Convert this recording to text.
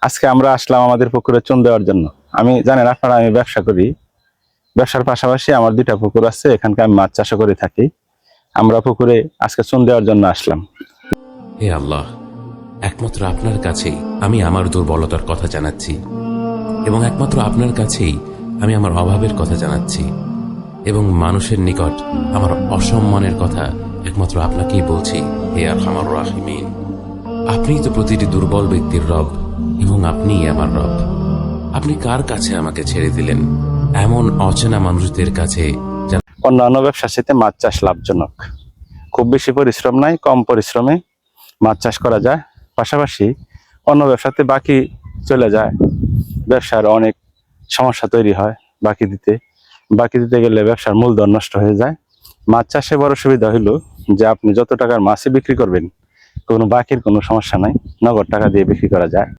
আজকে আমরা আসলাম আমাদের পুকুরে চুন দেওয়ার জন্য। আমি জানেন আপনারা, আমি ব্যবসা করি। ব্যবসার পাশাপাশি আমার 2টা পুকুর আছে, এখানকার আমি মাছ চাষ করে থাকি। আমরা পুকুরে আজকে চুন দেওয়ার জন্য আসলাম। হে আল্লাহ, একমাত্র আপনার কাছেই আমি আমার দুর্বলতার কথা জানাচ্ছি এবং একমাত্র আপনার কাছেই আমি আমার অভাবের কথা জানাচ্ছি এবং মানুষের নিকট আমার অসম্মানের কথা একমাত্র আপনাকেই বলছি। হে আরহামার রাহিমিন, আপনিই তো প্রতিটি দুর্বল ব্যক্তির রব এবং আপনিই আমার রব। আপনি কার কাছে আমাকে ছেড়ে দিলেন? এমন অচেনা মানুষদের কাছে। অন্যান্য ব্যবসার সাথে মাছ চাষ লাভজনক। খুব বেশি পরিশ্রম নাই, কম পরিশ্রমে মাছ চাষ করা যায়। পাশাপাশি অন্য ব্যবসাতে বাকি চলে যায়, ব্যবসার অনেক সমস্যা তৈরি হয়। বাকি দিতে গেলে ব্যবসার মূলধন নষ্ট হয়ে যায়। মাছ চাষে বড় সুবিধা হইলো যে আপনি যত টাকার মাছই বিক্রি করবেন, কোনো বাকির কোনো সমস্যা নাই, নগদ টাকা দিয়ে বিক্রি করা যায়।